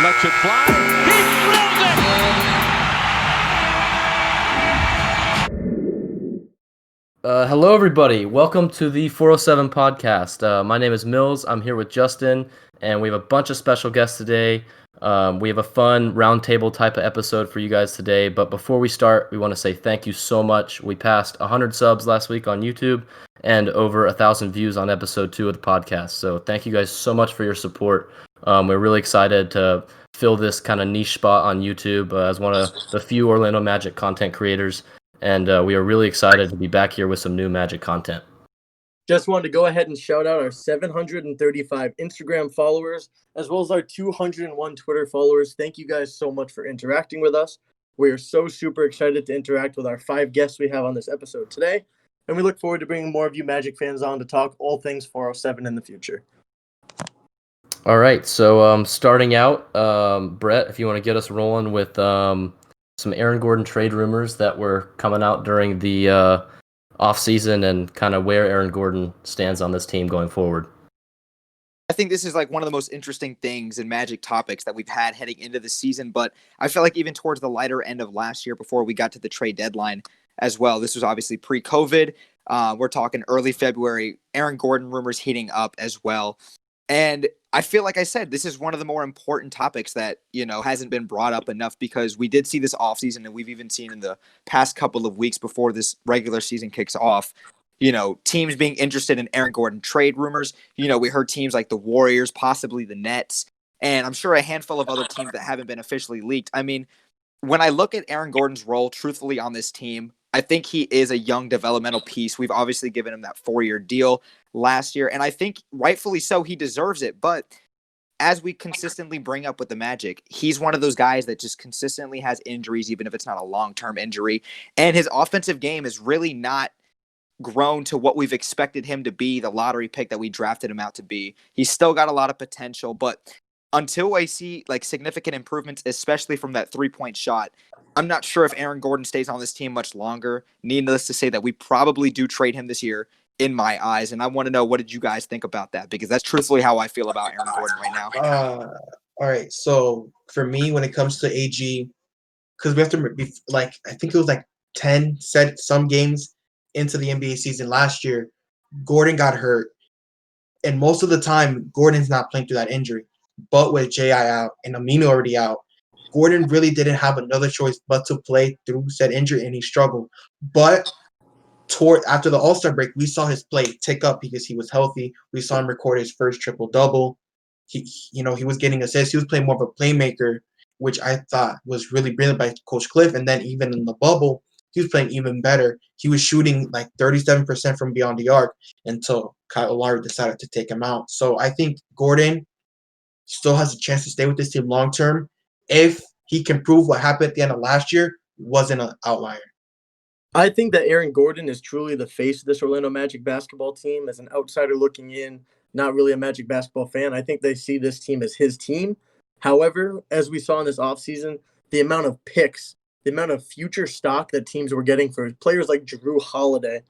lets it fly. He drills it! Hello, everybody. Welcome to the 407 podcast. My name is Mills. I'm here with Justin, and we have a bunch of special guests today. We have a fun roundtable type of episode for you guys today. But before we start, we want to say thank you so much. We passed 100 subs last week on YouTube and over 1,000 views on episode 2 of the podcast. So thank you guys so much for your support. We're really excited to fill this kind of niche spot on YouTube as one of the few Orlando Magic content creators. And we are really excited to be back here with some new Magic content. Just wanted to go ahead and shout out our 735 Instagram followers, as well as our 201 Twitter followers. Thank you guys so much for interacting with us. We are so super excited to interact with our 5 guests we have on this episode today. And we look forward to bringing more of you Magic fans on to talk all things 407 in the future. All right, so starting out, Brett, if you want to get us rolling with some Aaron Gordon trade rumors that were coming out during the offseason and kind of where Aaron Gordon stands on this team going forward. I think this is like one of the most interesting things in Magic topics that we've had heading into the season, but I feel like even towards the lighter end of last year before we got to the trade deadline as well, this was obviously pre-COVID. We're talking early February, Aaron Gordon rumors heating up as well. And I feel like I said, this is one of the more important topics that, hasn't been brought up enough because we did see this offseason and we've even seen in the past couple of weeks before this regular season kicks off, teams being interested in Aaron Gordon trade rumors. We heard teams like the Warriors, possibly the Nets, and I'm sure a handful of other teams that haven't been officially leaked. I mean, when I look at Aaron Gordon's role, truthfully, on this team, I think he is a young developmental piece. We've obviously given him that 4-year deal last year, and I think rightfully so, he deserves it. But as we consistently bring up with the Magic, he's one of those guys that just consistently has injuries, even if it's not a long-term injury. And his offensive game is really not grown to what we've expected him to be, the lottery pick that we drafted him out to be. He's still got a lot of potential, but until I see like significant improvements, especially from that 3-point shot, I'm not sure if Aaron Gordon stays on this team much longer. Needless to say that we probably do trade him this year in my eyes. And I want to know, what did you guys think about that? Because that's truthfully how I feel about Aaron Gordon right now. All right. So for me, when it comes to AG, because we have to be like, I think it was like 10 set some games into the NBA season last year, Gordon got hurt. And most of the time, Gordon's not playing through that injury. But with J.I. out and Amino already out, Gordon really didn't have another choice but to play through said injury, and he struggled. But after the All-Star break, we saw his play tick up because he was healthy. We saw him record his first triple-double. He was getting assists. He was playing more of a playmaker, which I thought was really brilliant by Coach Cliff. And then even in the bubble, he was playing even better. He was shooting like 37% from beyond the arc until Kyle Lowry decided to take him out. So I think Gordon still has a chance to stay with this team long-term if he can prove what happened at the end of last year wasn't an outlier. I think that Aaron Gordon is truly the face of this Orlando Magic basketball team. As an outsider looking in, not really a Magic basketball fan, I think they see this team as his team. However, as we saw in this offseason, the amount of picks, the amount of future stock that teams were getting for players like Jrue Holiday,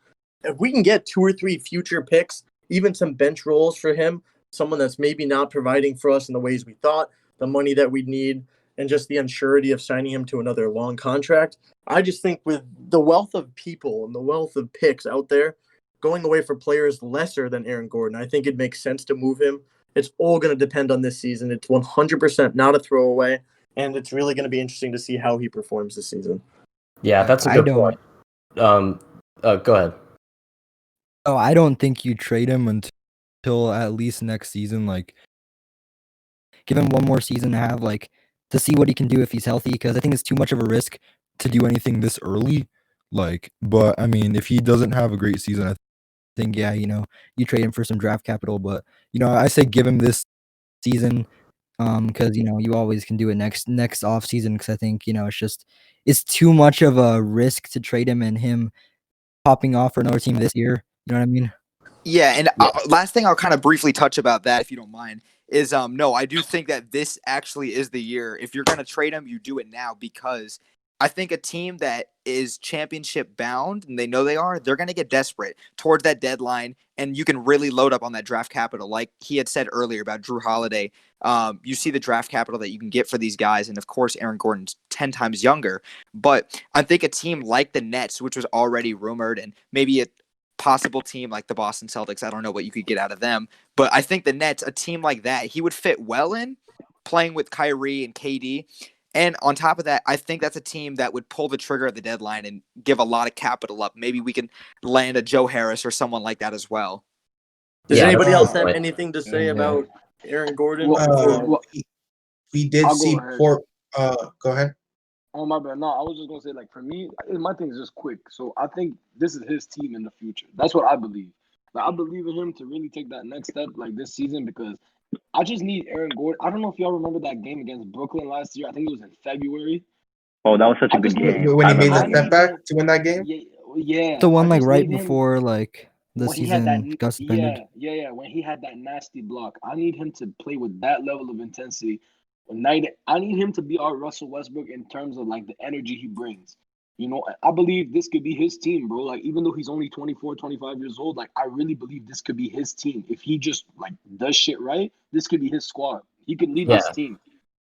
if we can get 2 or 3 future picks, even some bench roles for him, someone that's maybe not providing for us in the ways we thought, the money that we need, and just the unsurety of signing him to another long contract. I just think with the wealth of people and the wealth of picks out there, going away for players lesser than Aaron Gordon, I think it makes sense to move him. It's all going to depend on this season. It's 100% not a throwaway, and it's really going to be interesting to see how he performs this season. Yeah, that's a good point. Go ahead. Oh, I don't think you trade him until at least next season. Like, give him one more season to have, like, to see what he can do if he's healthy, because I think it's too much of a risk to do anything this early. Like, but I mean, if he doesn't have a great season, I think, yeah, you trade him for some draft capital. But, I say give him this season, because, you always can do it next off season, because I think, it's too much of a risk to trade him and him popping off for another team this year. You know what I mean? Yeah, and last thing I'll kind of briefly touch about that, if you don't mind, is no, I do think that this actually is the year. If you're going to trade him, you do it now, because I think a team that is championship bound, and they know they are, they're going to get desperate towards that deadline, and you can really load up on that draft capital. Like he had said earlier about Drew Holiday, you see the draft capital that you can get for these guys, and of course Aaron Gordon's 10 times younger. But I think a team like the Nets, which was already rumored, and maybe a possible team like the Boston Celtics, I don't know what you could get out of them, but I think the Nets, a team like that, he would fit well in playing with Kyrie and KD. And on top of that, I think that's a team that would pull the trigger at the deadline and give a lot of capital up. Maybe we can land a Joe Harris or someone like that as well. Does Yeah, anybody that's else a good have point. anything to say Yeah. about Aaron Gordon? Well, We did I'll see go ahead. Go ahead. Oh my bad. No, I was just gonna say, like, for me, my thing is just quick. So I think this is his team in the future. That's what I believe. Like, I believe in him to really take that next step, like this season, because I just need Aaron Gordon. I don't know if y'all remember that game against Brooklyn last year. I think it was in February. Oh, that was such a I good just need- game. When I he made the remember step that. I back to win that game. Yeah. The one I like just right need him- before like the when he had season that, got suspended. yeah. When he had that nasty block, I need him to play with that level of intensity. I need him to be our Russell Westbrook in terms of like the energy he brings. You know, I believe this could be his team, bro. Like, even though he's only 24, 25 years old, like, I really believe this could be his team. If he just like does shit right, this could be his squad. He could lead this Yeah. team.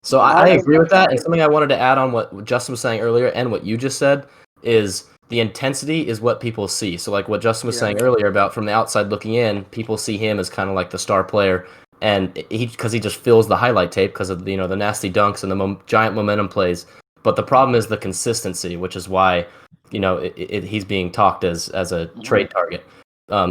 So I I have agree with that. And time. something I wanted to add on what Justin was saying earlier and what you just said is the intensity is what people see. So like what Justin was Yeah. saying earlier about from the outside looking in, people see him as kind of like the star player, and because he just fills the highlight tape because of the nasty dunks and the giant momentum plays. But the problem is the consistency, which is why he's being talked as a trade target.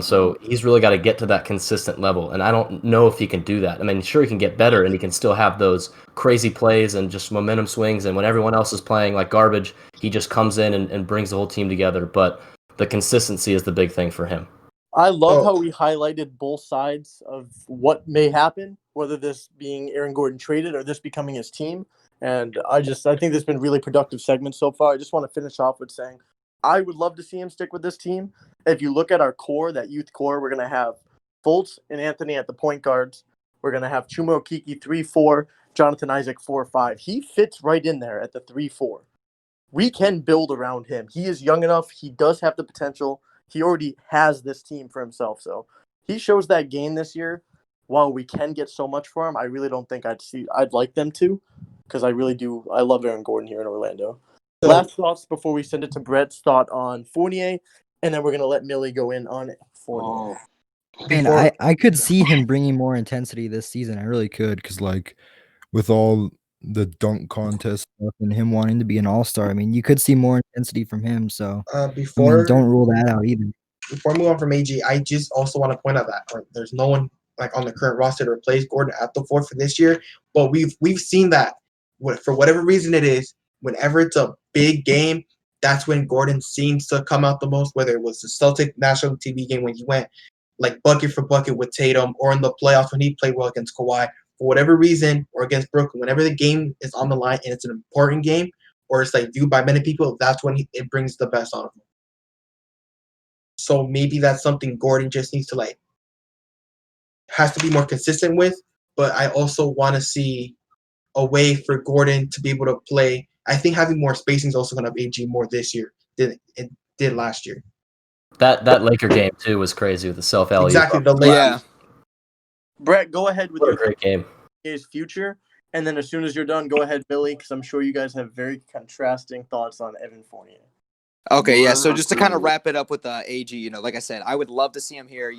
So he's really got to get to that consistent level, and I don't know if he can do that. I mean, sure, he can get better, and he can still have those crazy plays and just momentum swings, and when everyone else is playing like garbage, he just comes in and brings the whole team together, but the consistency is the big thing for him. I love Oh. how we highlighted both sides of what may happen, whether this being Aaron Gordon traded or this becoming his team. And I think there's been really productive segments so far. I just want to finish off with saying I would love to see him stick with this team. If you look at our core, that youth core, we're going to have Fultz and Anthony at the point guards. We're going to have Chuma Okeke 3-4, Jonathan Isaac 4-5. He fits right in there at the 3-4. We can build around him. He is young enough. He does have the potential. He already has this team for himself. So he shows that game this year. While we can get so much for him, I really don't think I'd like them to, because I really do. I love Aaron Gordon here in Orlando. So- Last thoughts before we send it to Brett's thought on Fournier, and then we're going to let Millie go in on Fournier. Oh, Man, Before- I could see him bringing more intensity this season. I really could, because like with all the dunk contest stuff and him wanting to be an all-star, I mean, you could see more intensity from him. So I Before mean, don't rule that out either. before we move on from AG, I just also want to point out that there's no one like on the current roster to replace Gordon at the 4 for this year. But we've seen that for whatever reason it is, whenever it's a big game, that's when Gordon seems to come out the most. Whether it was the Celtic national TV game when he went like bucket for bucket with Tatum, or in the playoffs when he played well against Kawhi, for whatever reason, or against Brooklyn, whenever the game is on the line and it's an important game, or it's like viewed by many people, that's when it brings the best out of him. So maybe that's something Gordon just needs to has to be more consistent with. But I also want to see a way for Gordon to be able to play. I think having more spacing is also going to have AG more this year than it did last year. That Laker game too was crazy with the self alley. Exactly. The late Yeah. Brett, go ahead with What a your great game. future, and then as soon as you're done, go ahead, Millie, because I'm sure you guys have very contrasting thoughts on Evan Fournier. Okay, yeah. So just to kind of Absolutely. wrap it up with AG, like I said, I would love to see him here.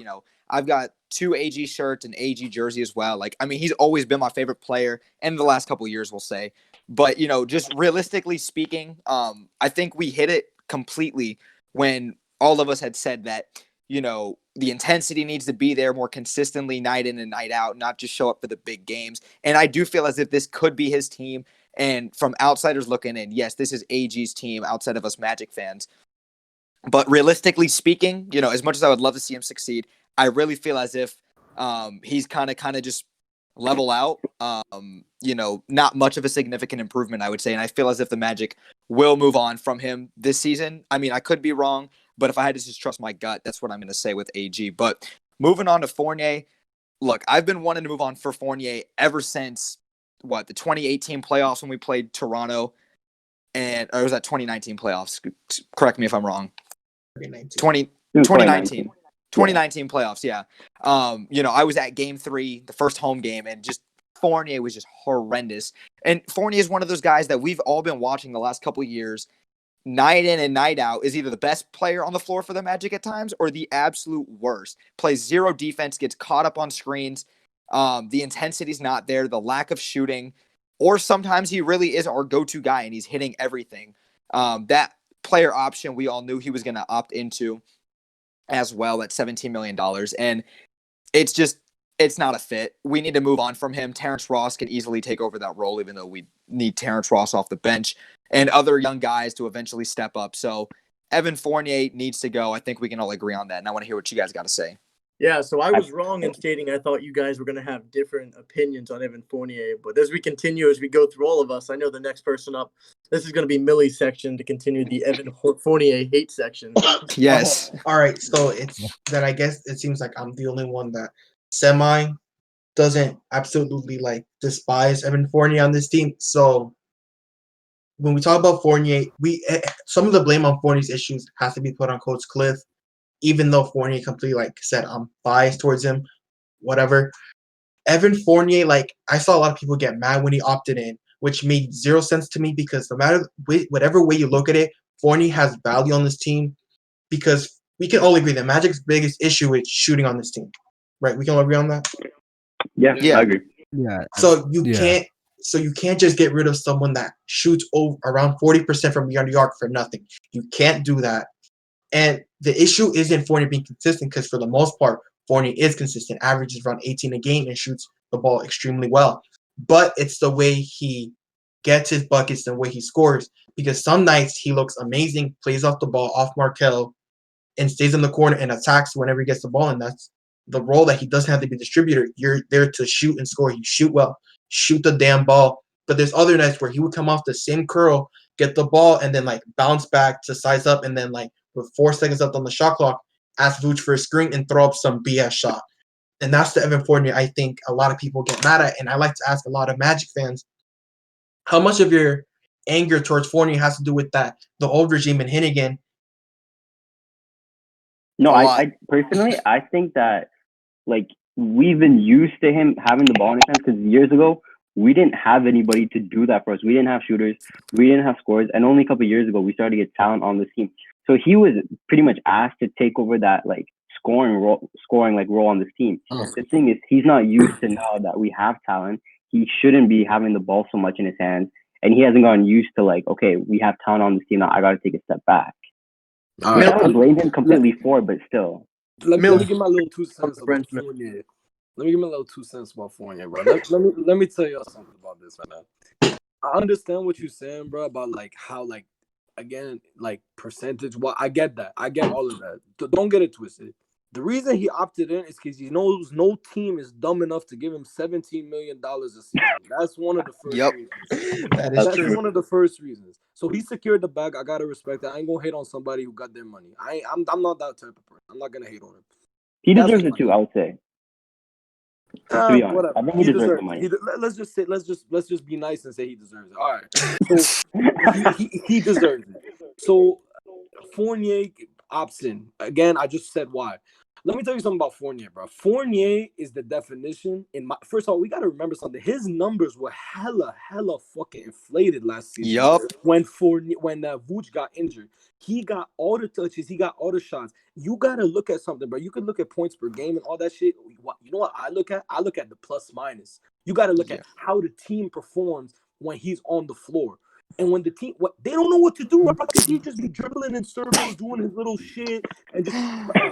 I've got 2 AG shirts and AG jersey as well. Like, I mean, he's always been my favorite player in the last couple of years, we'll say. But, just realistically speaking, I think we hit it completely when all of us had said that, the intensity needs to be there more consistently night in and night out, not just show up for the big games. And I do feel as if this could be his team. And from outsiders looking in, yes, this is AG's team outside of us Magic fans. But realistically speaking, as much as I would love to see him succeed, I really feel as if he's kind of just level out. Not much of a significant improvement, I would say. And I feel as if the Magic will move on from him this season. I mean, I could be wrong, but if I had to just trust my gut, that's what I'm going to say with AG. But moving on to Fournier, look, I've been wanting to move on for Fournier ever since the 2018 playoffs when we played Toronto. or was that 2019 playoffs? Correct me if I'm wrong. 2019. 2019. 2019 playoffs, yeah. I was at game 3, the first home game, and just Fournier was just horrendous. And Fournier is one of those guys that we've all been watching the last couple of years, night in and night out, is either the best player on the floor for the Magic at times or the absolute worst. Plays zero defense, gets caught up on screens. The intensity's not there, the lack of shooting, or sometimes he really is our go-to guy and he's hitting everything. That player option we all knew he was going to opt into as well at $17 million. And it's not a fit. We need to move on from him. Terrence Ross can easily take over that role, even though we need Terrence Ross off the bench and other young guys to eventually step up. So Evan Fournier needs to go. I think we can all agree on that. And I want to hear what you guys got to say. Yeah, so I was wrong in stating I thought you guys were going to have different opinions on Evan Fournier. But as we continue, as we go through all of us, I know the next person up, this is going to be Millie's section to continue the Evan Fournier hate section. Yes. All right, so it's that I guess it seems like I'm the only one that doesn't absolutely despise Evan Fournier on this team. So when we talk about Fournier, some of the blame on Fournier's issues has to be put on Coach Cliff. Even though Fournier completely said I'm biased towards him, whatever. Evan Fournier, I saw a lot of people get mad when he opted in, which made zero sense to me because no matter whatever way you look at it, Fournier has value on this team because we can all agree that Magic's biggest issue is shooting on this team, right? We can all agree on that. Yeah, I agree. Yeah. So you can't just get rid of someone that shoots around 40% from beyond the arc for nothing. You can't do that. And the issue isn't Fournier being consistent because for the most part, Fournier is consistent, averages around 18 a game and shoots the ball extremely well. But it's the way he gets his buckets, the way he scores. Because some nights he looks amazing, plays off the ball, off Markel, and stays in the corner and attacks whenever he gets the ball. And that's the role that he doesn't have to be a distributor. You're there to shoot and score. You shoot well, shoot the damn ball. But there's other nights where he would come off the same curl, get the ball, and then bounce back to size up, and then with 4 seconds left on the shot clock, ask Vooch for a screen and throw up some BS shot. And that's the Evan Fournier I think a lot of people get mad at. And I like to ask a lot of Magic fans, how much of your anger towards Fournier has to do with the old regime in Hennigan? No, I personally, I think that we've been used to him having the ball in his hands because years ago, we didn't have anybody to do that for us. We didn't have shooters. We didn't have scorers. And only a couple of years ago, we started to get talent on this team. So he was pretty much asked to take over that scoring role on this team. The thing is, he's not used to now that we have talent. He shouldn't be having the ball so much in his hands. And he hasn't gotten used to okay, we have talent on this team now. I got to take a step back. I don't blame him completely for it, but still. Let me give my little 2 cents about Fournier. Let me give my little 2 cents about Fournier, bro. Let me tell y'all something about this right now. I understand what you're saying, bro, about how again, percentage. Well, I get that. I get all of that. Don't get it twisted. The reason he opted in is because he knows no team is dumb enough to give him $17 million a season. That's one of the first reasons. That's one of the first reasons. So he secured the bag. I gotta respect that. I ain't gonna hate on somebody who got their money. I'm not that type of person. I'm not gonna hate on him. He deserves it too, I would say. To be honest, whatever. I think he deserves the money. Let's just be nice and say he deserves it. All right. So he deserves it. So Fournier opts in. Again, I just said why. Let me tell you something about Fournier, bro. Fournier is the definition. First of all, we got to remember something. His numbers were hella fucking inflated last season. Yup. When Vooch got injured, he got all the touches, he got all the shots. You got to look at something, bro. You can look at points per game and all that shit. You know what I look at? I look at the plus minus. You got to look at how the team performs when he's on the floor. And when the team, they don't know what to do, because he just be dribbling in circles, doing his little shit, and just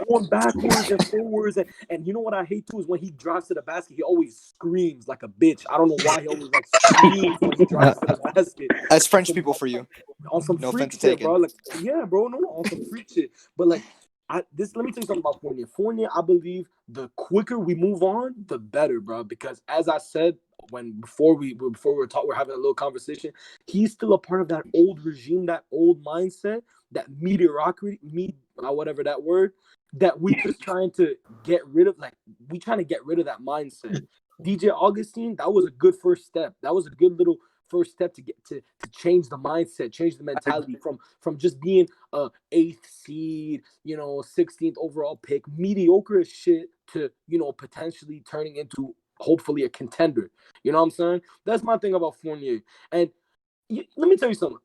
going backwards and forwards. And you know what I hate too is when he drives to the basket, he always screams like a bitch. I don't know why he always screams when he drives to the basket. That's French people for you. On some No freak offense shit, taken. bro. On some freak shit. But let me tell you something about Fournier. Fournier, I believe the quicker we move on, the better, bro. Because as I said, before we we're having a little conversation, he's still a part of that old regime, that old mindset, that mediocrity, whatever that word, that we just trying to get rid of. We trying to get rid of that mindset. DJ Augustine, that was a good first step. That was a good little first step to get to change the mindset, change the mentality from just being a 8th seed, 16th overall pick, mediocre as shit, to potentially turning into hopefully a contender. You know what I'm saying? That's my thing about Fournier. And let me tell you something.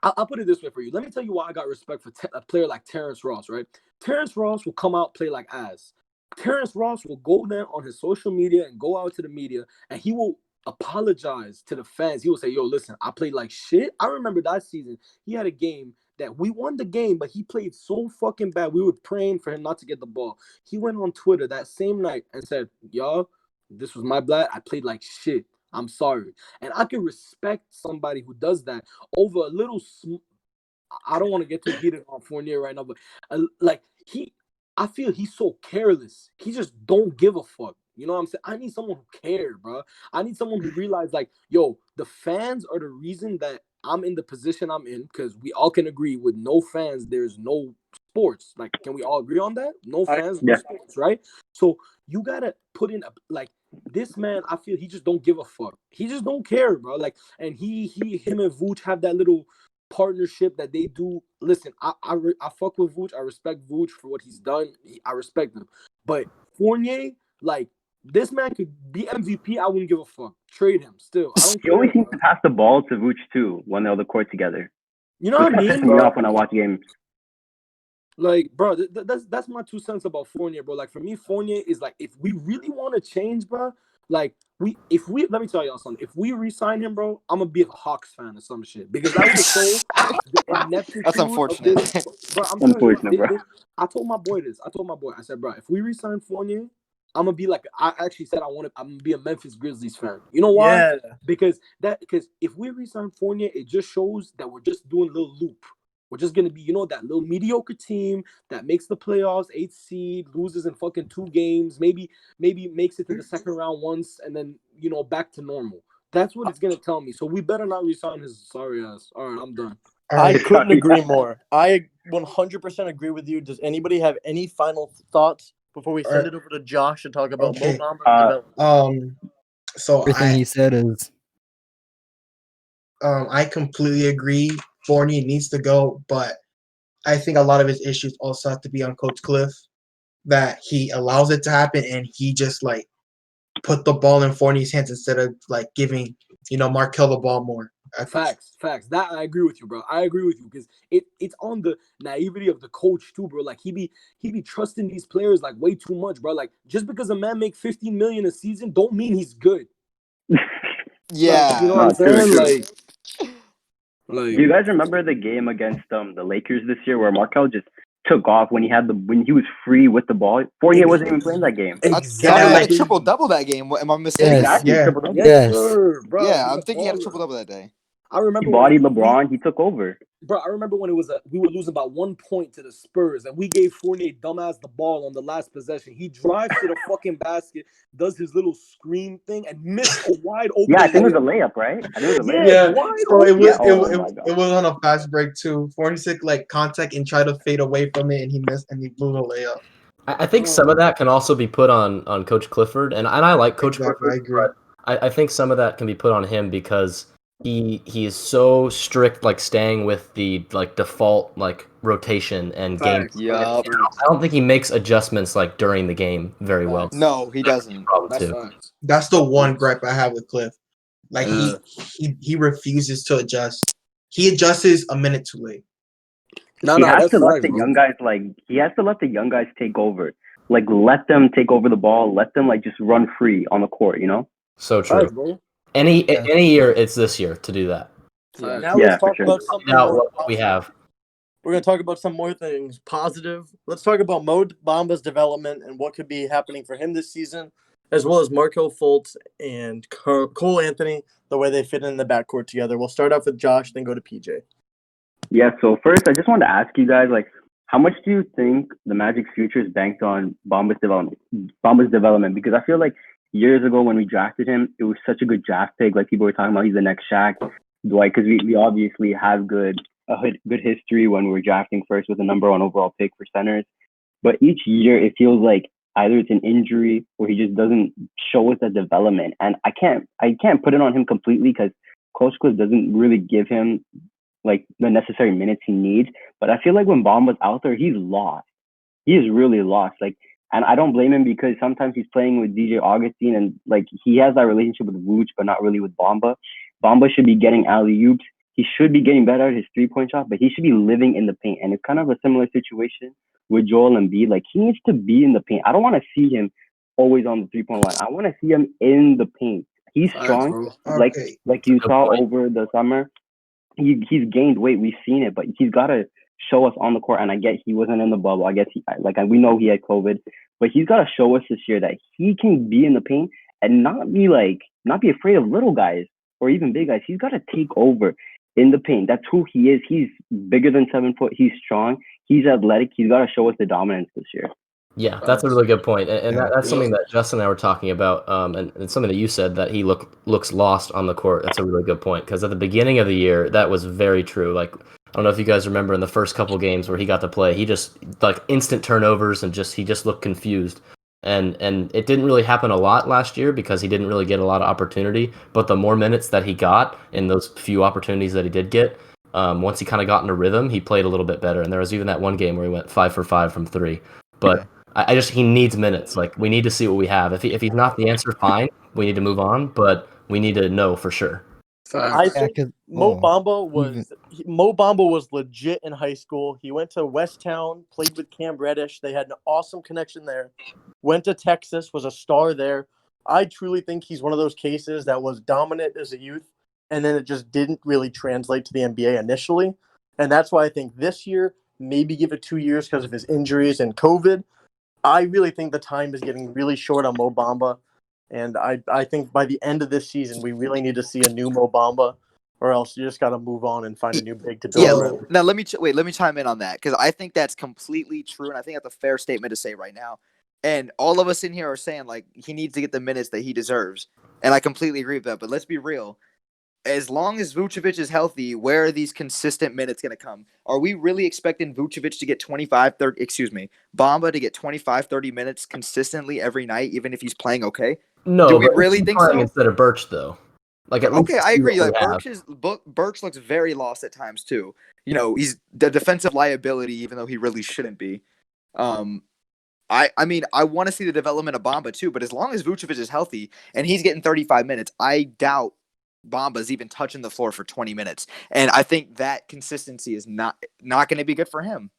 I'll put it this way for you. Let me tell you why I got respect for a player like Terrence Ross, right? Terrence Ross will come out, play like ass. Terrence Ross will go there on his social media and go out to the media, and he will apologize to the fans. He will say, yo, listen, I played like shit. I remember that season, he had a game that we won the game, but he played so fucking bad. We were praying for him not to get the ball. He went on Twitter that same night and said, y'all, this was my bad. I played like shit. I'm sorry. And I can respect somebody who does that over a little. I don't want to get too heated on Fournier right now, but I feel he's so careless. He just don't give a fuck. You know what I'm saying? I need someone who cares, bro. I need someone who realizes, like, yo, the fans are the reason that I'm in the position I'm in, because we all can agree with no fans, there's no sports. Like, can we all agree on that? No fans, no sports, right? So you gotta put in this man. I feel he just don't give a fuck. He just don't care, bro. Like, and him and Vooch have that little partnership that they do. Listen, I fuck with Vooch. I respect Vooch for what he's done. I respect him. But Fournier, like, this man could be MVP. I wouldn't give a fuck. Trade him still. I don't He care. always seems to pass the ball to Vooch too when they're on the court together. You know what I Which mean, pisses me bro? off when I watch games. Like, bro, that's my 2 cents about Fournier, bro. Like, for me, Fournier is like, if we really want to change, bro, like, let me tell y'all something. If we re-sign him, bro, I'm gonna be a Hawks fan or some shit, because that will show the ineptitude. That's unfortunate. Of this. Bro, I'm telling Unfortunate, you, bro. I told my boy this. I said, bro, if we re-sign Fournier, I'm gonna be like, I actually said I'm gonna be a Memphis Grizzlies fan. You know why? Yeah. Because if we re-sign Fournier, it just shows that we're just doing a little loop. We're just gonna be, that little mediocre team that makes the playoffs, 8th seed, loses in fucking 2 games, maybe makes it to the second round once, and then back to normal. That's what it's gonna tell me. So we better not resign his sorry ass. All right, I'm done. I couldn't agree more. I 100% agree with you. Does anybody have any final thoughts before we send it over to Josh to talk about Okay. Mo Bamba's development? So Everything he said is I completely agree. Fournier needs to go, but I think a lot of his issues also have to be on Coach Cliff, that he allows it to happen and he just like put the ball in Fournier's hands instead of like giving Markel the ball more. Facts. That I agree with you, bro. I agree with you, because it's on the naivety of the coach too, bro. Like, he be trusting these players like way too much, bro. Like, just because a man make 15 million a season don't mean he's good. Yeah. Like, you know what I'm true, saying? true. Like, Do you guys remember the game against the Lakers this year where Markel just took off when he was free with the ball? Fournier wasn't even playing that game. I thought he had a triple-double that game. Am I mistaken? Exactly, Yeah. triple-double. yes. sir, bro. Yeah, he's I'm a thinking he had a baller. triple-double that day. I remember He bodied LeBron. He took over. Bro, I remember when we were losing by 1 point to the Spurs, and we gave Fournier dumbass the ball on the last possession. He drives to the fucking basket, does his little screen thing, and missed a wide open. Yeah, I think it was a layup, right? I think it was a layup. Yeah, wide so it was open. it was on a fast break too. Fournier took like contact and tried to fade away from it, and he missed and he blew the layup. I think some of that can also be put on Coach Clifford, and I like Coach Exactly, Clifford. I agree. But I think some of that can be put on him because he is so strict, like staying with the like default like rotation and game. Yup. I don't think he makes adjustments like during the game very well. No, he doesn't. Problem That's too. facts. That's the one gripe I have with Cliff. Like Yeah. he refuses to adjust. He adjusts a minute too late. No, He has that's to let facts, the bro. young guys the young guys take over. Like, let them take over the ball. Let them like just run free on the court. So true. Facts, bro. Any year, it's this year to do that. Facts. Now Yeah, let's for talk sure. about something Now more what we positive. have. We're going to talk about some more things positive. Let's talk about Mo Bamba's development and what could be happening for him this season, as well as Marco Fultz and Cole Anthony, the way they fit in the backcourt together. We'll start off with Josh, then go to PJ. Yeah. So first, I just wanted to ask you guys, like, how much do you think the Magic's future is banked on Bamba's development? Because I feel like years ago when we drafted him, it was such a good draft pick. Like, people were talking about he's the next Shaq, Dwight, because we obviously have good history when we were drafting first with the number 1 overall pick for centers. But each year it feels like either it's an injury or he just doesn't show us that development. And I can't put it on him completely because Coach Cliff doesn't really give him like the necessary minutes he needs. But I feel like when Bamba's out there, he's lost. He is really lost. Like, and I don't blame him because sometimes he's playing with DJ Augustine and like he has that relationship with Vooch, but not really with Bamba. Bamba should be getting alley-oops. He should be getting better at his three-point shot, but he should be living in the paint. And it's kind of a similar situation with Joel Embiid. Like, he needs to be in the paint. I don't want to see him always on the three-point line. I want to see him in the paint. He's strong, like you saw over the summer. He's gained weight. We've seen it, but he's got to show us on the court. And I get he wasn't in the bubble. I guess we know he had COVID, but he's got to show us this year that he can be in the paint and not be afraid of little guys or even big guys. He's got to take over in the paint. That's who he is. He's bigger than 7 foot. He's strong. He's athletic. He's got to show us the dominance this year. Yeah, that's a really good point, and that's something that Justin and I were talking about, and something that you said that he looks lost on the court. That's a really good point because at the beginning of the year, that was very true. Like, I don't know if you guys remember in the first couple games where he got to play, he just like instant turnovers and he just looked confused, and it didn't really happen a lot last year because he didn't really get a lot of opportunity. But the more minutes that he got in those few opportunities that he did get, once he kind of got into rhythm, he played a little bit better. And there was even that one game where he went 5 for 5 from 3, but. Yeah. He needs minutes. Like, we need to see what we have. If he's not the answer, fine. We need to move on, but we need to know for sure. I think Mo Bamba was legit in high school. He went to Westtown, played with Cam Reddish. They had an awesome connection there. Went to Texas, was a star there. I truly think he's one of those cases that was dominant as a youth, and then it just didn't really translate to the NBA initially. And that's why I think this year, maybe give it 2 years because of his injuries and COVID. I really think the time is getting really short on Mo Bamba, and I think by the end of this season, we really need to see a new Mo Bamba, or else you just got to move on and find a new big to build around. Now let me chime in on that because I think that's completely true, and I think that's a fair statement to say right now. And all of us in here are saying like he needs to get the minutes that he deserves, and I completely agree with that. But let's be real. As long as Vucevic is healthy, where are these consistent minutes going to come? Are we really expecting Vucevic to get Bamba to get 25, 30 minutes consistently every night, even if he's playing okay? No, do we really think so? Instead of Birch, though. Like, at least okay, I agree. Like Birch looks very lost at times too. You know, he's the defensive liability, even though he really shouldn't be. I mean, I want to see the development of Bamba too, but as long as Vucevic is healthy and he's getting 35 minutes, I doubt Bamba's even touching the floor for 20 minutes. And I think that consistency is not going to be good for him.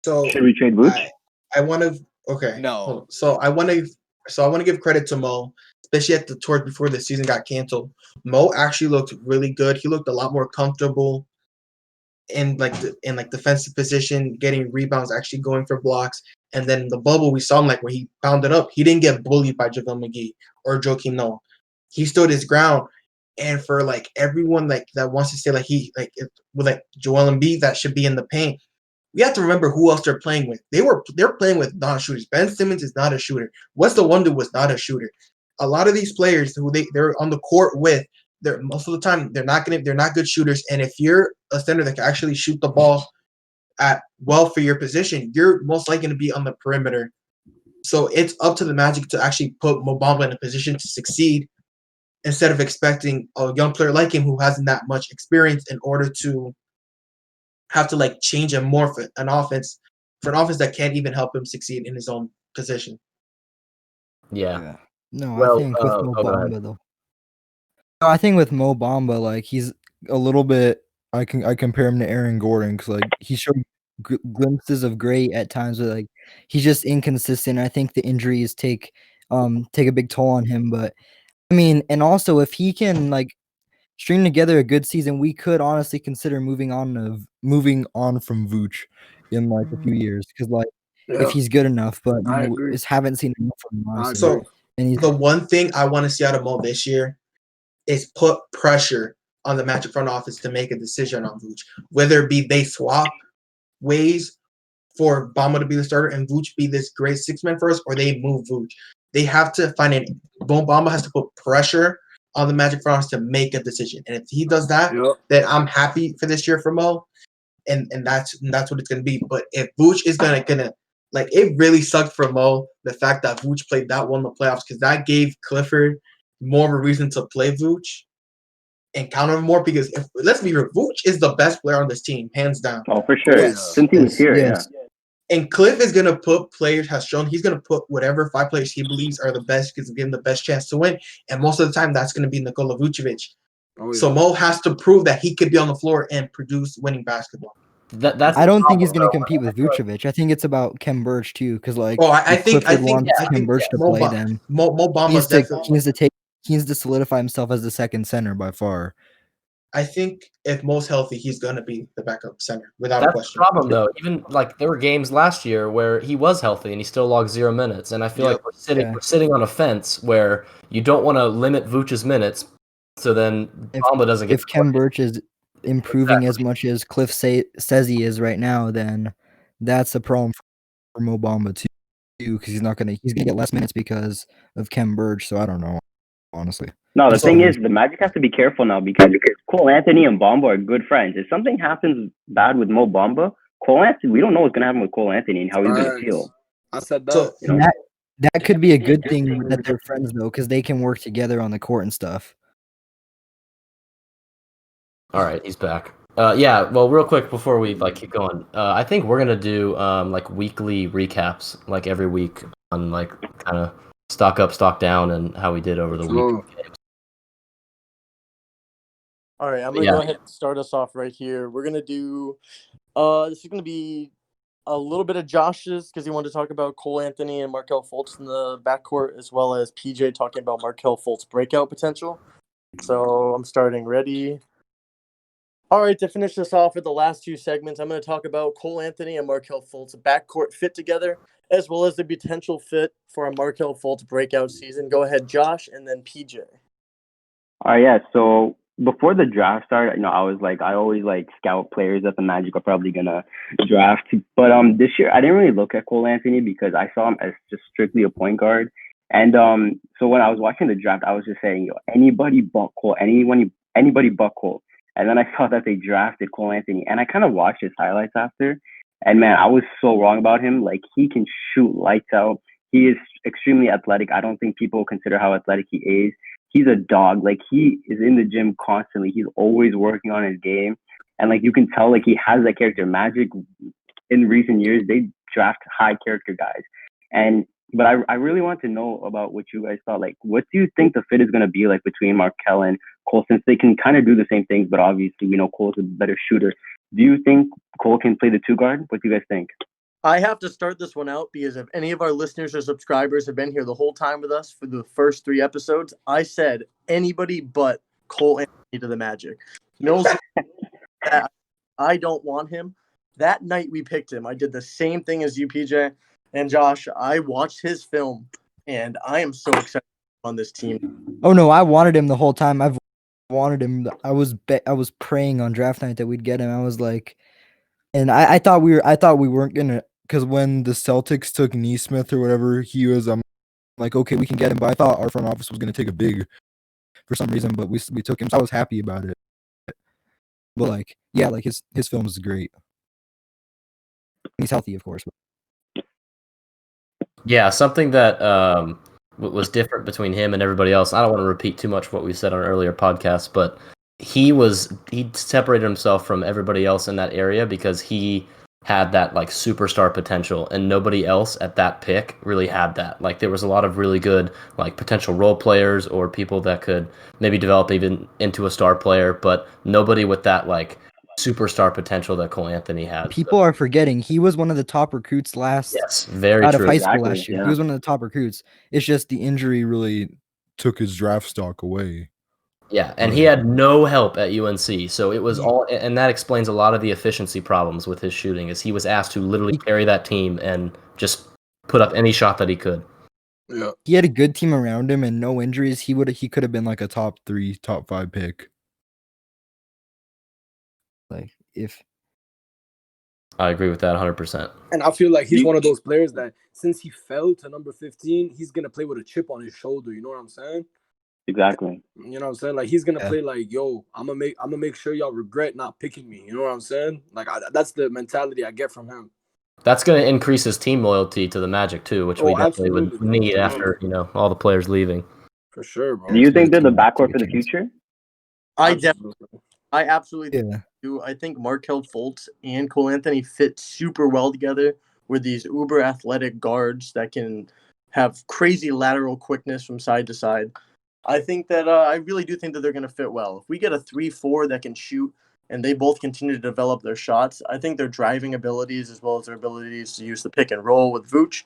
So should we trade Vooch? I want to No. So I want to give credit to Mo, especially towards before the season got canceled. Mo actually looked really good. He looked a lot more comfortable in defensive position, getting rebounds, actually going for blocks. And then the bubble, we saw him like where he pounded up. He didn't get bullied by JaVale McGee or Joakim Noah. He stood his ground. And for like everyone like that wants to say like with Joel Embiid that should be in the paint, we have to remember who else they're playing with. They're playing with non-shooters. Ben Simmons is not a shooter. What's the Wonder was not a shooter. A lot of these players who they're on the court with, most of the time they're not good shooters. And if you're a center that can actually shoot the ball for your position, you're most likely to be on the perimeter. So it's up to the Magic to actually put Mo Bamba in a position to succeed, instead of expecting a young player like him who hasn't that much experience in order to have to like change and morph an offense that can't even help him succeed in his own position. Yeah. No, I think with Mo Bamba though. No, I think with Mo Bamba, like he's a little bit. I compare him to Aaron Gordon because like he showed glimpses of great at times, but like he's just inconsistent. I think the injuries take a big toll on him, but. I mean, and also if he can like string together a good season, we could honestly consider moving on from Vooch in like a few years because like if he's good enough, but just haven't seen enough from him. Honestly. So the one thing I want to see out of Mo this year is put pressure on the Magic front office to make a decision on Vooch, whether it be they swap ways for Bamba to be the starter and Vooch be this great six-man for us, or they move Vooch. They have to find Bamba has to put pressure on the Magic front office to make a decision. And if he does that, then I'm happy for this year for Mo. And that's what it's gonna be. But if Vooch is gonna like, it really sucked for Mo, the fact that Vooch played that well in the playoffs, because that gave Clifford more of a reason to play Vooch. and count on him more because let's be real, Vooch is the best player on this team, hands down. Oh, for sure. Yes. Since he was here, Yes. And Cliff is gonna put players has shown he's gonna put whatever 5 players he believes are the best because give him the best chance to win. And most of the time that's gonna be Nikola Vucevic. So Mo has to prove that he could be on the floor and produce winning basketball. That's I don't think he's going going to compete with Vucevic. I think it's about Kem Birch too, because like I if think Clifford wants Kem Birch to Mo play, then Bamba's definitely. he needs to solidify himself as the second center by far. I think if Mo's healthy, he's gonna be the backup center without a That's question. the problem, though. Even like there were games last year where he was healthy and he still logged 0 minutes, and I feel like we're sitting on a fence where you don't want to limit Vooch's minutes, so then Bamba doesn't get. If Kem Birch is improving as much as Cliff says he is right now, then that's a problem for Mo Bamba too, because he's gonna get less minutes because of Kem Birch. So I don't know, honestly. No, the thing is, the Magic have to be careful now because Cole Anthony and Bamba are good friends. If something happens bad with Mo Bamba, Cole Anthony, we don't know what's gonna happen with Cole Anthony and how he's gonna feel. I said that. So, You know? That could be a good thing that they're friends though, because they can work together on the court and stuff. All right, he's back. Yeah, well, real quick before we keep going, I think we're gonna do like weekly recaps, like every week on like kind of stock up, stock down, and how we did over the week. All right, I'm gonna go ahead and start us off right here. We're gonna do. This is gonna be a little bit of Josh's because he wanted to talk about Cole Anthony and Markelle Fultz in the backcourt, as well as PJ talking about Markelle Fultz breakout potential. So I'm starting. Ready? All right, to finish this off with the last 2 segments, I'm going to talk about Cole Anthony and Markelle Fultz backcourt fit together, as well as the potential fit for a Markelle Fultz breakout season. Go ahead, Josh, and then PJ. All right, yeah. So before the draft started, I was like, I always like scout players that the Magic are probably gonna draft. But this year, I didn't really look at Cole Anthony because I saw him as just strictly a point guard. And so when I was watching the draft, I was just saying, anybody but Cole, anybody but Cole. And then I saw that they drafted Cole Anthony, and I kind of watched his highlights after. And man, I was so wrong about him. Like, he can shoot lights out. He is extremely athletic. I don't think people consider how athletic he is. He's a dog. Like, he is in the gym constantly. He's always working on his game. And like, you can tell, like, he has that character. Magic in recent years, they draft high character guys. But I really want to know about what you guys thought. Like, what do you think the fit is going to be like between Markelle and Cole, since they can kind of do the same things, but obviously we know Cole's a better shooter. Do you think Cole can play the 2 guard? What do you guys think? I have to start this one out because if any of our listeners or subscribers have been here the whole time with us for the first 3 episodes, I said anybody but Cole Anthony to the Magic. Mills, I don't want him. That night we picked him, I did the same thing as you, PJ. And Josh, I watched his film, and I am so excited on this team. Oh no, I wanted him the whole time. I've wanted him. I was praying on draft night that we'd get him. I was like, and I thought we weren't gonna, because when the Celtics took Neesmith or whatever he was, I'm like, okay, we can get him. But I thought our front office was gonna take a big for some reason, but we took him. So I was happy about it. But like, yeah, like his film is great. He's healthy, of course. Yeah, something that was different between him and everybody else. I don't want to repeat too much what we said on earlier podcasts, but he separated himself from everybody else in that area because he had that like superstar potential, and nobody else at that pick really had that. Like, there was a lot of really good like potential role players or people that could maybe develop even into a star player, but nobody with that like superstar potential that Cole Anthony has. People are forgetting he was one of the top recruits very out true. of high school Exactly, last year. yeah. He was one of the top recruits. It's just the injury really took his draft stock away. Yeah, and he had no help at UNC, so it was all, and that explains a lot of the efficiency problems with his shooting, is he was asked to literally carry that team and just put up any shot that he could. Yeah. He had a good team around him and no injuries. He could have been like a top 3, top 5 pick. Like, if I agree with that 100%. And I feel like he's one of those players that since he fell to number 15, he's gonna play with a chip on his shoulder. You know what I'm saying? Exactly. You know what I'm saying? Like, he's gonna play like, yo, I'm gonna make sure y'all regret not picking me. You know what I'm saying? Like, that's the mentality I get from him. That's going to increase his team loyalty to the Magic too, which we definitely would absolutely. need after all the players leaving. For sure, bro. Do you think they're the backcourt for the future? I Absolutely. absolutely Yeah. do. I think Markel Fultz and Cole Anthony fit super well together with these uber athletic guards that can have crazy lateral quickness from side to side. I think that I really do think that they're going to fit well. If we get a 3-4 that can shoot and they both continue to develop their shots, I think their driving abilities as well as their abilities to use the pick and roll with Vooch,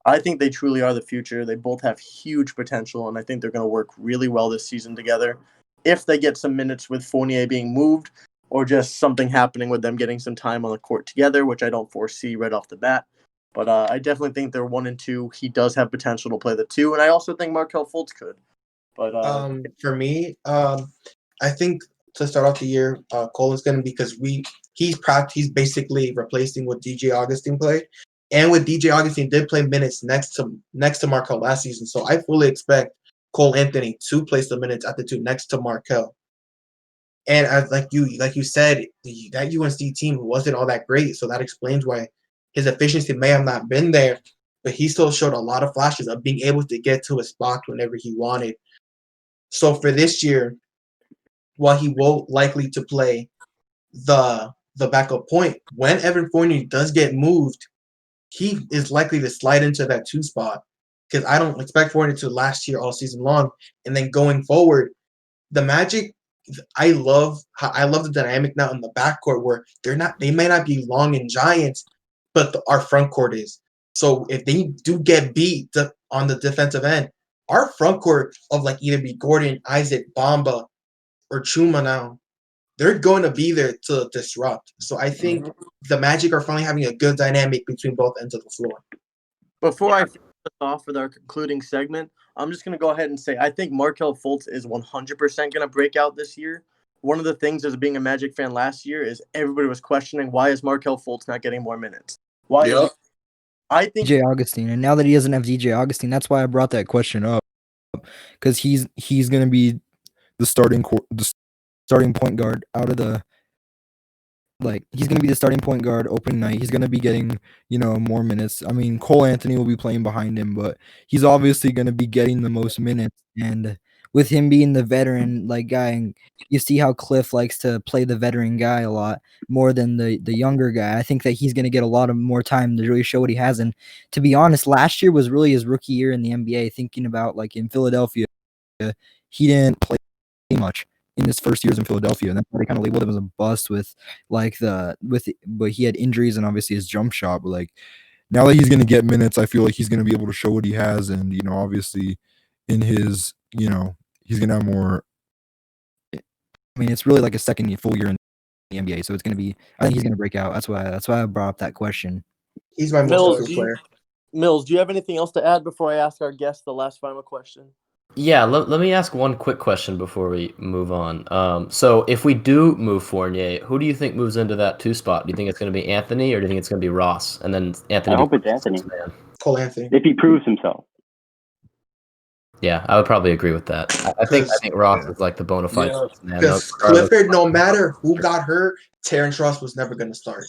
I think they truly are the future. They both have huge potential, and I think they're going to work really well this season together. If they get some minutes with Fournier being moved or just something happening with them getting some time on the court together, which I don't foresee right off the bat. But I definitely think they're 1 and 2. He does have potential to play the 2, and I also think Markel Fultz could. But For me, I think to start off the year, Cole is gonna because he's basically replacing what DJ Augustine played, and with DJ Augustine did play minutes next to Markel last season, so I fully expect Cole Anthony to place the minutes at the 2 next to Markel. And as like you said, that UNC team wasn't all that great, so that explains why his efficiency may have not been there, but he still showed a lot of flashes of being able to get to a spot whenever he wanted. So for this year, while he will likely to play the backup point, when Evan Fournier does get moved, he is likely to slide into that 2 spot because I don't expect Fournier to last here all season long. And then going forward, the Magic, I love the dynamic now in the backcourt where they may not be long and giants, but our front court is. So if they do get beat on the defensive end, our front court of like either be Gordon, Isaac, Bamba, or Chuma now, they're going to be there to disrupt. So I think the Magic are finally having a good dynamic between both ends of the floor. before I finish this off with our concluding segment, I'm just going to go ahead and say I think Markel Fultz is 100% going to break out this year. One of the things as being a Magic fan last year is everybody was questioning why is Markel Fultz not getting more minutes? Why is Yep. I think DJ Augustine, and now that he doesn't have DJ Augustine, that's why I brought that question up, because he's gonna be The starting point guard out of the he's gonna be the starting point guard opening night. He's gonna be getting more minutes. I mean, Cole Anthony will be playing behind him, but he's obviously gonna be getting the most minutes. And with him being the veteran guy, and you see how Cliff likes to play the veteran guy a lot more than the younger guy. I think that he's gonna get a lot of more time to really show what he has. And to be honest, last year was really his rookie year in the NBA. Thinking about in Philadelphia, he didn't play much in his first years in Philadelphia, and that's why they kind of labeled him as a bust but he had injuries and obviously his jump shot. But now that he's going to get minutes, I feel like he's going to be able to show what he has, and obviously in his he's going to have more. I mean, it's really like a second full year in the NBA, so it's going to be. I think he's going to break out. That's why I brought up that question. He's my most Mills, improved player. Mills, do you have anything else to add before I ask our guest the last final question? Yeah, let me ask one quick question before we move on. So if we do move Fournier, who do you think moves into that 2 spot? Do you think it's going to be Anthony, or do you think it's going to be Ross? And then Anthony. I hope it's Anthony. Cole Anthony. If he proves himself. Yeah, I would probably agree with that. I think Ross is like the bona fide man. Because Clifford, no matter who got hurt, Terrence Ross was never going to start.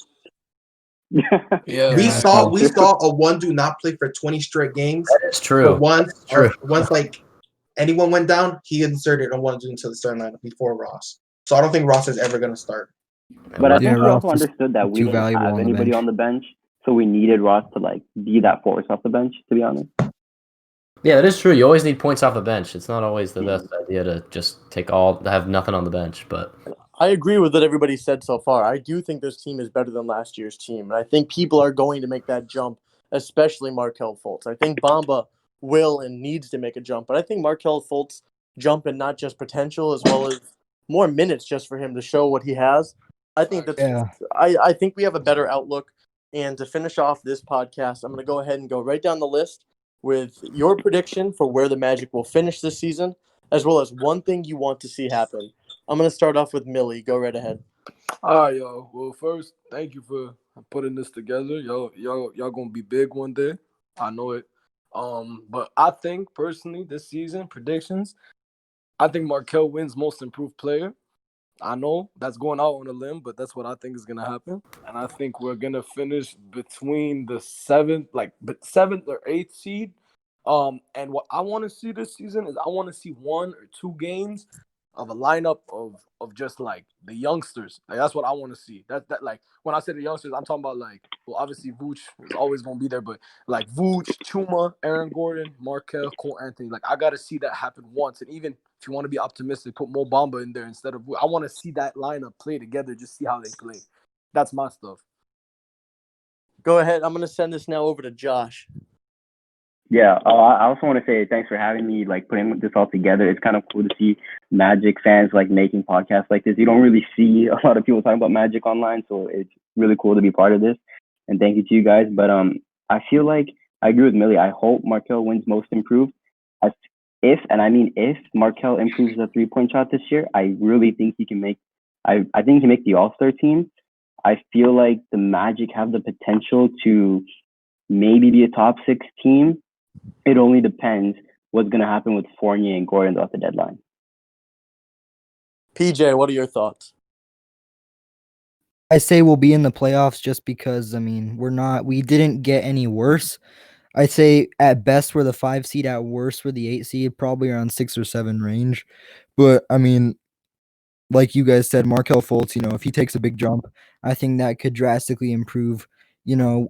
Yeah. We saw a one do not play for 20 straight games. That is true. But once anyone went down, he inserted a one do into the starting lineup before Ross. So I don't think Ross is ever going to start. But I think we Ross also is understood that we too didn't valuable have on the anybody bench. on the bench, so we needed Ross to be that force off the bench. To be honest. Yeah, that is true. You always need points off the bench. It's not always the best idea to just have nothing on the bench. But I agree with what everybody said so far. I do think this team is better than last year's team, and I think people are going to make that jump, especially Markel Fultz. I think Bamba will and needs to make a jump, but I think Markel Fultz jump in not just potential as well as more minutes just for him to show what he has. I think I think we have a better outlook. And to finish off this podcast, I'm going to go ahead and go right down the list with your prediction for where the Magic will finish this season, as well as one thing you want to see happen. I'm going to start off with Millie. Go right ahead. All right, y'all. Well, first, thank you for putting this together. Y'all gonna be big one day. I know it. But I think personally this season predictions, I think Markel wins Most Improved Player. I know that's going out on a limb, but that's what I think is gonna happen. And I think we're gonna finish between the seventh or eighth seed. And what I want to see this season is I want to see 1 or 2 games of a lineup of just like the youngsters. Like that's what I want to see. That like when I say the youngsters, I'm talking about like, well, obviously Vooch is always gonna be there, but like Vooch, Chuma, Aaron Gordon, Markel, Cole Anthony. Like I gotta see that happen once. And even if you want to be optimistic, put Mo Bamba in there instead of I want to see that lineup play together, just see how they play. That's my stuff. Go ahead. I'm gonna send this now over to Josh. Yeah, I also want to say thanks for having me, like putting this all together. It's kind of cool to see Magic fans like making podcasts like this. You don't really see a lot of people talking about Magic online, so it's really cool to be part of this. And thank you to you guys. But I feel like I agree with Millie. I hope Markel wins Most Improved. As if Markel improves the 3-point shot this year, I really think he can make. I think he can make the All-Star team. I feel like the Magic have the potential to maybe be a top 6 team. It only depends what's going to happen with Fournier and Gordon at the deadline. PJ, what are your thoughts? I say we'll be in the playoffs just because, I mean, we didn't get any worse. I'd say at best we're the 5 seed, at worst we're the 8 seed, probably around 6 or 7 range. But I mean, like you guys said, Markel Fultz, if he takes a big jump, I think that could drastically improve,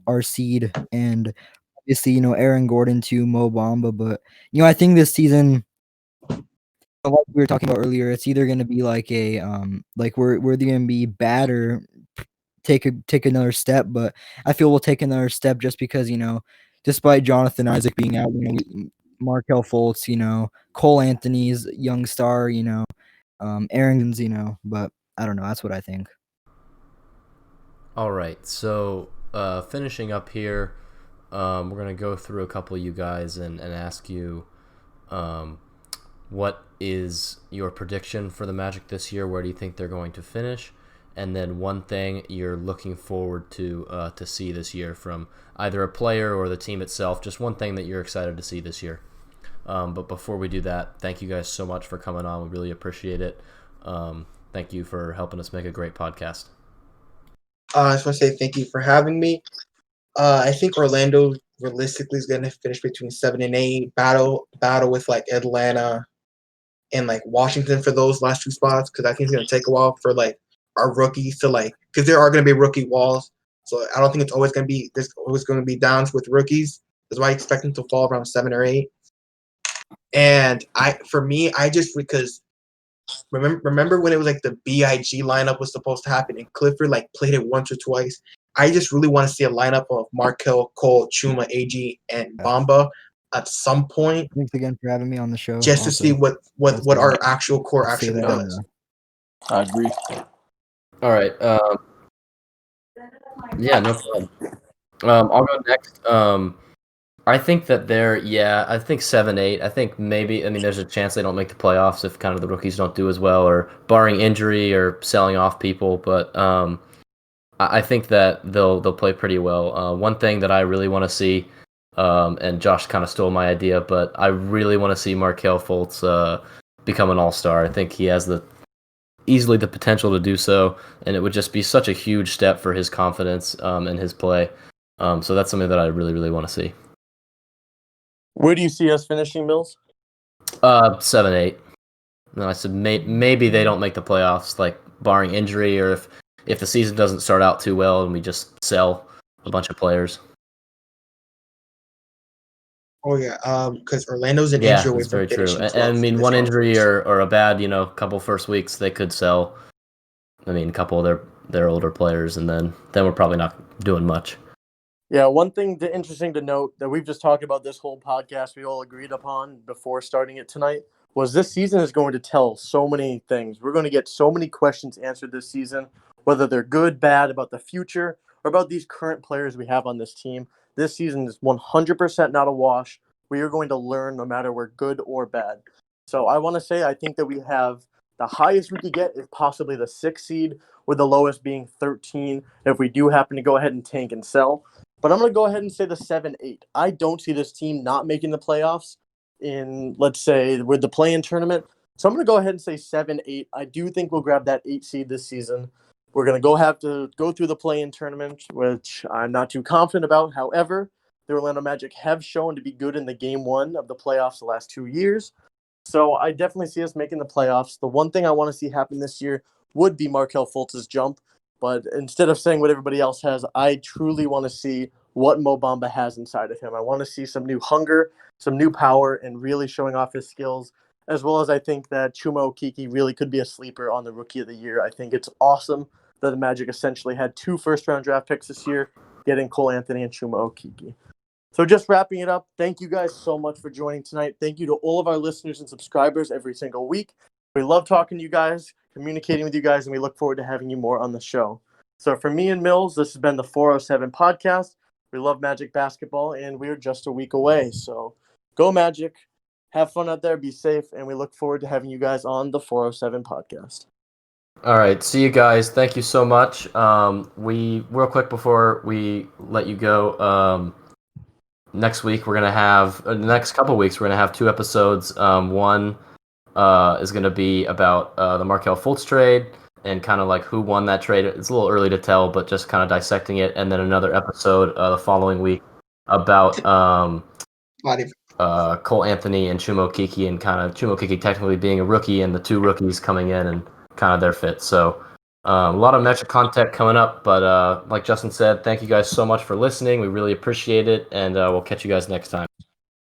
our seed. And obviously, Aaron Gordon too, Mo Bamba. But, I think this season, like we were talking about earlier, it's either going to be like like we're either going to be bad or take another step. But I feel we'll take another step just because, despite Jonathan Isaac being out, Markel Fultz, Cole Anthony's young star, Aaron's, but I don't know. That's what I think. All right, so finishing up here, we're going to go through a couple of you guys and ask you what is your prediction for the Magic this year? Where do you think they're going to finish? And then one thing you're looking forward to see this year from either a player or the team itself, just one thing that you're excited to see this year. But before we do that, thank you guys so much for coming on. We really appreciate it. Thank you for helping us make a great podcast. I just want to say thank you for having me. I think Orlando realistically is going to finish between 7 and 8. Battle with like Atlanta and like Washington for those last 2 spots, because I think it's going to take a while for like our rookies to like, because there are going to be rookie walls. So I don't think it's always going to be, there's always going to be downs with rookies. That's why I expect them to fall around 7 or 8. And I just because remember when it was like the BIG lineup was supposed to happen and Clifford like played it once or twice. I just really want to see a lineup of Markel, Cole, Chuma, AG, and Bamba at some point. Thanks again for having me on the show. Just to see what our actual core actually does. I agree. All right. Yeah, no problem. I'll go next. I think that I think 7-8. I think maybe, there's a chance they don't make the playoffs if kind of the rookies don't do as well, or barring injury or selling off people. But I think that they'll play pretty well. One thing that I really want to see, and Josh kind of stole my idea, but I really want to see Markel Fultz become an all-star. I think he has easily the potential to do so, and it would just be such a huge step for his confidence and his play. So that's something that I really, really want to see. Where do you see us finishing, Mills? 7-8. No, I said maybe they don't make the playoffs, like barring injury, or if the season doesn't start out too well and we just sell a bunch of players. Oh yeah, because Orlando's an injury away that's from very true. finishing 12th And in this one injury conference. or a bad, couple first weeks, they could sell. A couple of their older players, and then we're probably not doing much. Yeah, one thing interesting to note that we've just talked about this whole podcast, we all agreed upon before starting it tonight, was this season is going to tell so many things. We're going to get so many questions answered this season, whether they're good, bad, about the future, or about these current players we have on this team. This season is 100% not a wash. We are going to learn no matter we're good or bad. So I want to say I think that we have the highest we could get is possibly the 6th seed, with the lowest being 13 if we do happen to go ahead and tank and sell. But I'm going to go ahead and say the 7-8. I don't see this team not making the playoffs in, let's say, with the play-in tournament. So I'm going to go ahead and say 7-8. I do think we'll grab that 8 seed this season. We're going to have to go through the play-in tournament, which I'm not too confident about. However, the Orlando Magic have shown to be good in the game 1 of the playoffs the last 2 years. So I definitely see us making the playoffs. The one thing I want to see happen this year would be Markelle Fultz's jump. But instead of saying what everybody else has, I truly want to see what Mo Bamba has inside of him. I want to see some new hunger, some new power, and really showing off his skills, as well as I think that Chuma Okeke really could be a sleeper on the Rookie of the Year. I think it's awesome that the Magic essentially had 2 first-round draft picks this year, getting Cole Anthony and Chuma Okeke. So just wrapping it up, thank you guys so much for joining tonight. Thank you to all of our listeners and subscribers every single week. We love talking to you guys, communicating with you guys, and we look forward to having you more on the show. So for me and Mills, this has been the 407 podcast. We love Magic basketball, and we're just a week away. So go Magic, have fun out there, be safe, and we look forward to having you guys on the 407 podcast. All right, see you guys. Thank you so much. We real quick before we let you go. Next week we're gonna have the next couple weeks we're gonna have 2 episodes. One is gonna be about the Markelle Fultz trade and kind of like who won that trade. It's a little early to tell, but just kind of dissecting it. And then another episode the following week about Cole Anthony and Chuma Okeke, and kind of Chuma Okeke technically being a rookie and the 2 rookies coming in and kind of their fit. So a lot of Magic content coming up, but like Justin said, thank you guys so much for listening. We really appreciate it, and we'll catch you guys next time.